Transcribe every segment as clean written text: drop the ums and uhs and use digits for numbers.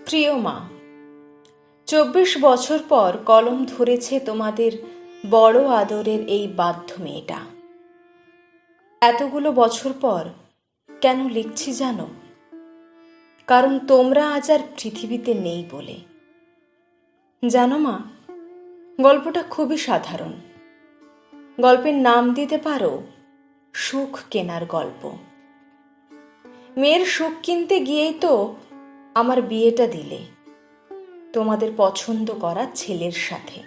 প্রিয় মা, ২৪ বছর পর কলম ধরেছে তোমাদের বড় আদরের এই বাধ্য মেয়েটা। এতগুলো বছর পর কেন লিখছি জানো? কারণ তোমরা আজ আর পৃথিবীতে নেই বলে। জানো মা, গল্পটা খুবই সাধারণ। গল্পের নাম দিতে পারো সুখ কেনার গল্প। মেয়ের সুখ কিনতে গিয়েই তো আমার বিয়েটা দিলে তোমাদের পছন্দ করা ছেলের সাথে।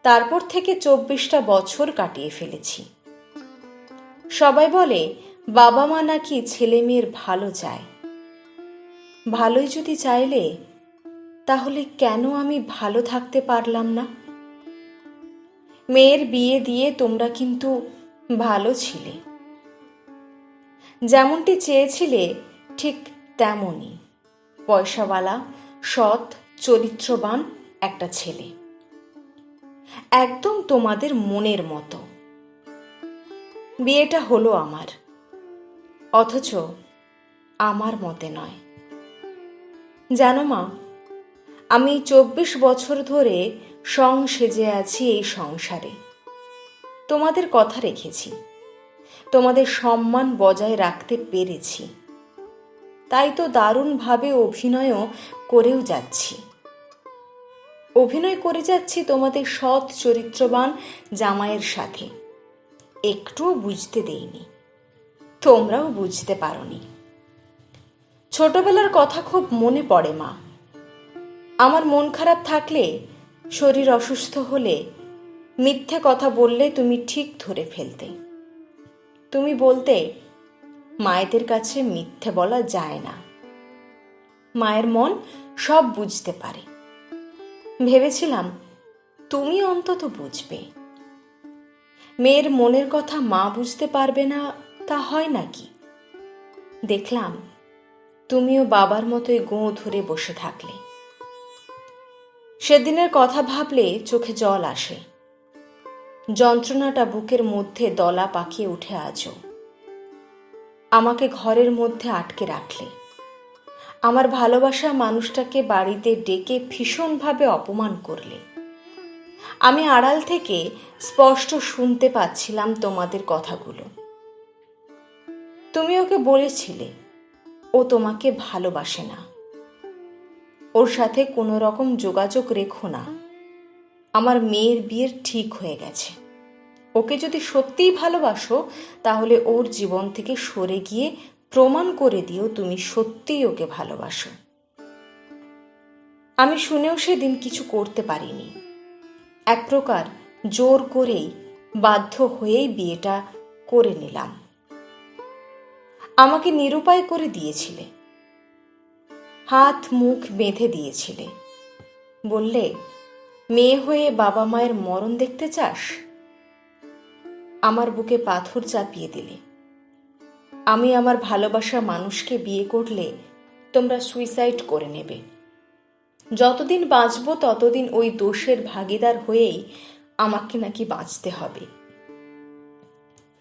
তারপর থেকে ২৪টা বছর কাটিয়ে ফেলেছি। সবাই বলে বাবা মা নাকি ছেলে মেয়ের ভালো চায়। ভালোই যদি চাইলে তাহলে কেন আমি ভালো থাকতে পারলাম না? মেয়ের বিয়ে দিয়ে তোমরা কিন্তু ভালো ছিলে, যেমনটি চেয়েছিলে ঠিক তেমনই পয়সাওয়ালা, সৎ, চরিত্রবান একটা ছেলে, একদম তোমাদের মনের মতো। বিয়েটা হলো আমার, অথচ আমার মতে নয়। জানো মা, আমি ২৪ বছর ধরে সং সেজে আছি এই সংসারে। তোমাদের কথা রেখেছি, তোমাদের সম্মান বজায় রাখতে পেরেছি, তাই তো দারুণভাবে অভিনয়ও করেও যাচ্ছি। অভিনয় করে যাচ্ছি তোমাদের সৎ চরিত্রবান জামাইয়ের সাথে। একটুও বুঝতে দেইনি, তোমরাও বুঝতে পারোনি। ছোটবেলার কথা খুব মনে পড়ে মা। আমার মন খারাপ থাকলে, শরীর অসুস্থ হলে, মিথ্যে কথা বললে তুমি ঠিক ধরে ফেলতে। তুমি বলতে, মায়েদের কাছে মিথ্যে বলা যায় না, মায়ের মন সব বুঝতে পারে। ভেবেছিলাম তুমি অন্তত বুঝবে। মেয়ের মনের কথা মা বুঝতে পারবে না তা হয় নাকি? দেখলাম তুমিও বাবার মতোই গোঁ ধরে বসে থাকলে। সেদিনের কথা ভাবলে চোখে জল আসে। যন্ত্রণাটা বুকের মধ্যে দলা পাকিয়ে উঠে আজও। আমাকে ঘরের মধ্যে আটকে রাখলে। আমার ভালোবাসা মানুষটাকে বাড়িতে ডেকে ভীষণভাবে অপমান করলে। আমি আড়াল থেকে স্পষ্ট শুনতে পাচ্ছিলাম তোমাদের কথাগুলো। তুমি ওকে বলেছিলে ও তোমাকে ভালোবাসে না, ওর সাথে কোনো রকম যোগাযোগ রেখো না, আমার মেয়ের বিয়ের ঠিক হয়ে গেছে। ওকে যদি সত্যিই ভালোবাসো তাহলে ওর জীবন থেকে সরে গিয়ে প্রমাণ করে দিও তুমি সত্যিই ওকে ভালোবাসো। আমি শুনেও সেদিন কিছু করতে পারিনি। এক প্রকার জোর করেই, বাধ্য হয়েই বিয়েটা করে নিলাম। আমাকে নিরুপায় করে দিয়েছিলে, হাত মুখ বেঁধে দিয়েছিলে। বললে, মেয়ে হয়ে বাবা মায়ের মরণ দেখতে চাস? আমার বুকে পাথর চাপিয়ে দিলে। আমি আমার ভালোবাসা মানুষকে বিয়ে করলে তোমরা সুইসাইড করে নেবে। যতদিন বাঁচব ততদিন ওই দোষের ভাগিদার হয়েই আমাকে নাকি বাঁচতে হবে।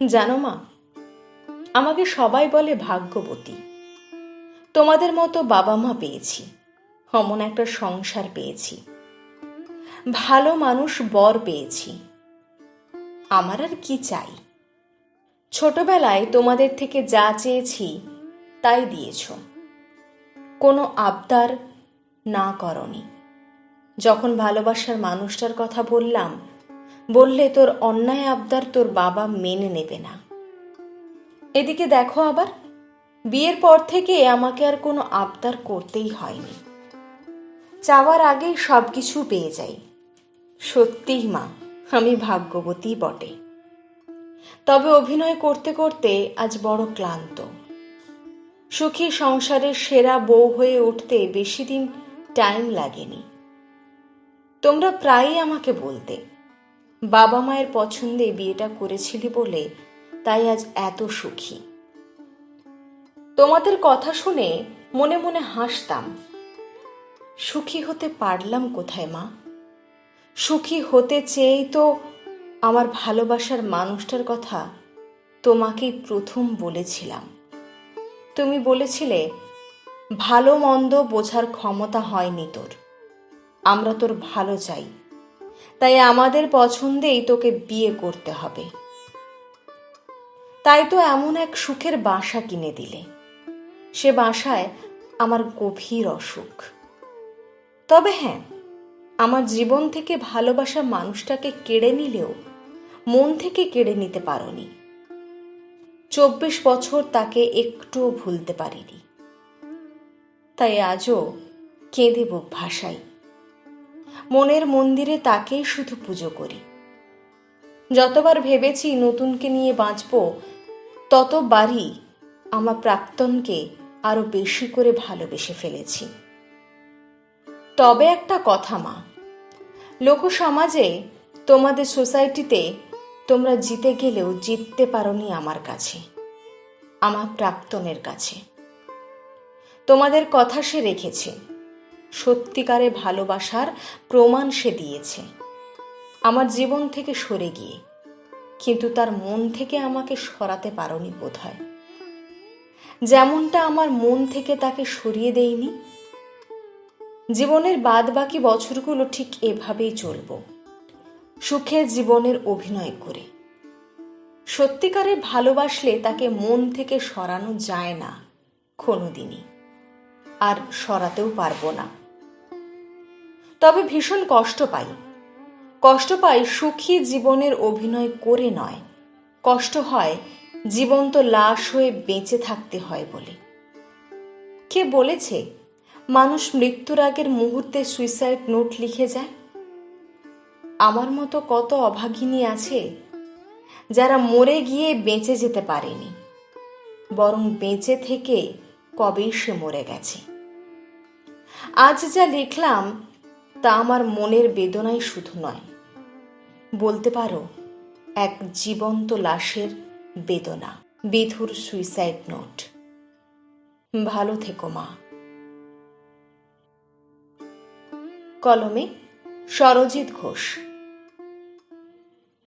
জানো মা, আমাকে সবাই বলে ভাগ্যবতী। তোমাদের মতো বাবা মা পেয়েছি, অমন একটা সংসার পেয়েছি, ভালো মানুষ বর পেয়েছি। আমার আর কি চাই? ছোটবেলায় তোমাদের থেকে যা চেয়েছি তাই দিয়েছ, কোনো আবদার না করনি। যখন ভালোবাসার মানুষটার কথা বললাম, বললে তোর অন্যায় আবদার তোর বাবা মেনে নেবে না। এদিকে দেখো, আবার বিয়ের পর থেকে আমাকে আর কোনো আবদার করতেই হয়নি। চাওয়ার আগেই সব কিছু পেয়ে যাই। সত্যিই মা, আমি ভাগ্যবতী বটে। তবে অভিনয় করতে করতে আজ বড় ক্লান্ত। সুখী সংসারের সেরা বউ হয়ে উঠতে বেশি দিন টাইম লাগেনি। তোমরা প্রায়ই আমাকে বলতে, বাবা মায়ের পছন্দে বিয়েটা করেছিলি বলে তাই আজ এত সুখী। তোমাদের কথা শুনে মনে মনে হাসতাম। সুখী হতে পারলাম কোথায় মা? সুখী হতে চেয়েই তো আমার ভালোবাসার মানুষটার কথা তোমাকেই প্রথম বলেছিলাম। তুমি বলেছিলে, ভালো মন্দ বোঝার ক্ষমতা হয়নি তোর। আমরা তোর ভালো চাই, তাই আমাদের পছন্দেই তোকে বিয়ে করতে হবে। তাই তো এমন এক সুখের বাসা কিনে দিলে। সে বাসায় আমার গভীর অসুখ। তবে হ্যাঁ, আমার জীবন থেকে ভালোবাসা মানুষটাকে কেড়ে নিলেও মন থেকে কেড়ে নিতে পারোনি। 24 বছর তাকে একটুও ভুলতে পারিনি। তাই আজও কেঁদে বুক ভাসাই। মনের মন্দিরে তাকেই শুধু পুজো করি। যতবার ভেবেছি নতুনকে নিয়ে বাঁচব, ততবারই আমার প্রাক্তনকে আরো বেশি করে ভালোবেসে ফেলেছি। তবে একটা কথা মা, লোক সমাজে, তোমাদের সোসাইটিতে তোমরা জিতে গেলেও জিততে পারোনি আমার কাছে, আমার প্রাক্তনের কাছে। তোমাদের কথা সে রেখেছে, সত্যিকারে ভালোবাসার প্রমাণ সে দিয়েছে আমার জীবন থেকে সরে গিয়ে, কিন্তু তার মন থেকে আমাকে সরাতে পারোনি বোধহয়। যেমনটা আমার মন থেকে তাকে সরিয়ে দেইনি। জীবনের বাদ বাকি বছরগুলো ঠিক এভাবেই চলব, সুখের জীবনের অভিনয় করে। সত্যিকারের ভালোবাসলে তাকে মন থেকে সরানো যায় না কোনোদিনই, আর সরাতেও পারবো না। তবে ভীষণ কষ্ট পাই সুখী জীবনের অভিনয় করে নয়, কষ্ট হয় জীবন্ত লাশ হয়ে বেঁচে থাকতে হয় বলে। কে বলেছে মানুষ মৃত্যুর আগের মুহূর্তে সুইসাইড নোট লিখে যায়? আমার মতো কত অভাগিনী আছে যারা মরে গিয়ে বেঁচে যেতে পারেনি, বরং বেঁচে থেকে কবেই সে মরে গেছে। আজ যা লিখলাম তা আমার মনের বেদনাই শুধু নয়, বলতে পারো এক জীবন্ত লাশের বেদনা। বিধুর সুইসাইড নোট। ভালো থেকো মা। কলমে সরজিৎ ঘোষ।